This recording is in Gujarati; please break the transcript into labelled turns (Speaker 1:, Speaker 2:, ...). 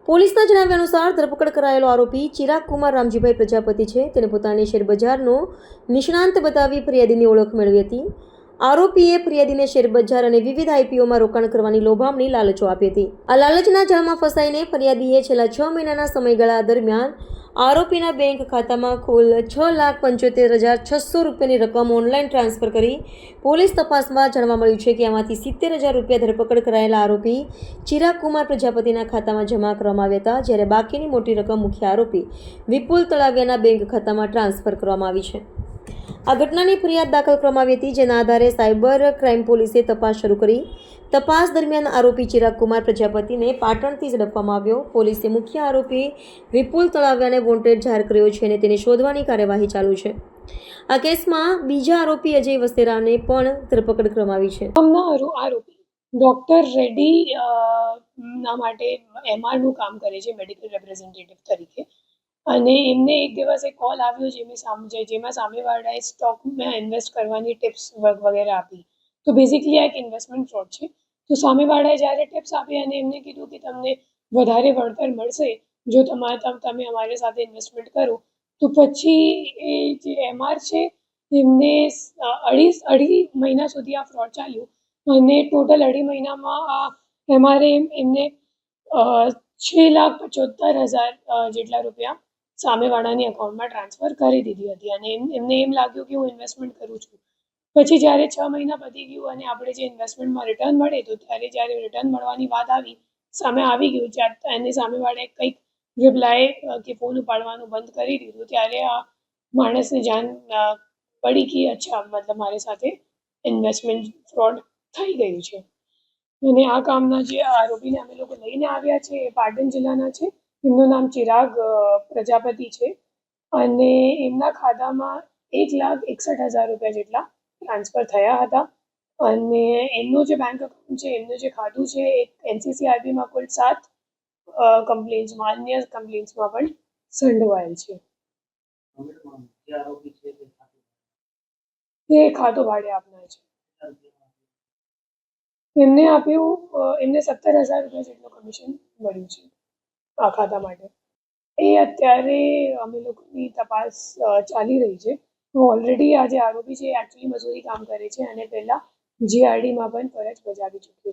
Speaker 1: પોલીસના જણાવ્યા અનુસાર ધરપકડ કરાયેલો આરોપી ચિરાગ કુમાર રામજીભાઈ પ્રજાપતિ છે. તેને પોતાની શેરબજારનો નિષ્ણાંત બતાવી ફરિયાદીની ઓળખ મેળવી હતી. આરોપીએ ફરિયાદીને શેરબજાર અને વિવિધ આઈપીઓમાં રોકાણ કરવાની લોભામણી લાલચો આપી હતી. આ લાલચના જાળમાં ફસાઈને ફરિયાદીએ છેલ્લા 6 મહિનાના સમયગાળા દરમિયાન આરોપીના બેંક ખાતામાં કુલ 6,75,600 રૂપિયાની રકમ ઓનલાઈન ટ્રાન્સફર કરી. પોલીસ તપાસમાં જાણવા મળ્યું છે કે આમાંથી 70,000 રૂપિયા ધરપકડ કરાયેલા આરોપી ચિરાગ કુમાર પ્રજાપતિના ખાતામાં જમા કરવામાં આવ્યા હતા, જ્યારે બાકીની મોટી રકમ મુખ્ય આરોપી વિપુલ તળાવિયાના બેંક ખાતામાં ટ્રાન્સફર કરવામાં આવી છે. આ ઘટનાની ફરિયાદ દાખલ કરવામાં આવી હતી, જેના આધારે સાયબર ક્રાઇમ પોલીસે તપાસ શરૂ કરી. તપાસ દરમિયાન આરોપી ચિરાગ કુમાર પ્રજાપતિને પાટણથી ઝડપવામાં આવ્યો. પોલીસે મુખ્ય આરોપી વિપુલ તળાવિયાને વોન્ટેડ જાહેર કર્યો છે અને તેને શોધવાની કાર્યવાહી ચાલુ છે. આ કેસમાં બીજા આરોપી અજય વસ્તેરાને પણ ધરપકડ કરવામાં આવી છે.
Speaker 2: આરોપી ડોક્ટર રેડ્ડી ના માટે એમઆરનું કામ કરે છે, મેડિકલ રિપ્રેઝેન્ટેટિવ તરીકે. અને એમને એક દિવસ એક કોલ આવ્યો જેમાં સામેવાળાએ સ્ટોકમાં ઇન્વેસ્ટ કરવાની ટિપ્સ વગેરે આપી. તો બેઝિકલી આ એક ઇન્વેસ્ટમેન્ટ ફ્રોડ છે. તો સામેવાળાએ જ્યારે ટિપ્સ આપી અને એમને કીધું કે તમને વધારે વળતર મળશે જો તમે અમારી સાથે ઇન્વેસ્ટમેન્ટ કરો. તો પછી એ જે એમઆર છે એમને અઢી મહિના સુધી આ ફ્રોડ ચાલ્યું અને ટોટલ 2.5 મહિનામાં આ એમઆરએ એમને 6,75,000 જેટલા રૂપિયા સામેવાળાની અકાઉન્ટમાં ટ્રાન્સફર કરી દીધી હતી. અને એમને એમ લાગ્યું કે હું ઇન્વેસ્ટમેન્ટ કરું છું. પછી જ્યારે 6 મહિના પતી ગયું અને આપણે જે ઇન્વેસ્ટમેન્ટમાં રિટર્ન મળે તો ત્યારે જ્યારે રિટર્ન મળવાની વાત સામે આવી ગયું, એની સામેવાળાએ કંઈક રિપ્લાય કે ફોન ઉપાડવાનું બંધ કરી દીધું, ત્યારે આ માણસને જાણ પડી કે અચ્છા મતલબ મારી સાથે ઇન્વેસ્ટમેન્ટ ફ્રોડ થઈ ગયું છે. અને આ કામના જે આરોપીને અમે લોકો લઈને આવ્યા છે એ પાટણ જિલ્લાના છે. એમનું નામ ચિરાગ પ્રજાપતિ છે અને એમના ખાતામાં 1,61,000 રૂપિયા જેટલા ટ્રાન્સફર થયા હતા. અને એમનું જે બેંક અકાઉન્ટ છે, એમનું જે ખાતું છે એ NCCRBમાં કુલ 7 કમ્પ્લેન્ટ્સમાં અન્ય કમ્પ્લેન્ટ્સમાં પણ સંડોવાયેલ છે. એ ખાતું ભાડે આપનાર છે. એમને આપ્યું, એમને 17,000 રૂપિયા જેટલું કમિશન મળ્યું છે આ ખાતા માટે. એ અત્યારે અમે લોકોની તપાસ ચાલી રહી છે. ઓલરેડી આ જે આરોપી છે એ એકચ્યુઅલી મજૂરી કામ કરે છે અને પહેલાં GRDમાં પણ ફરજ બજાવી ચૂક્યો છે.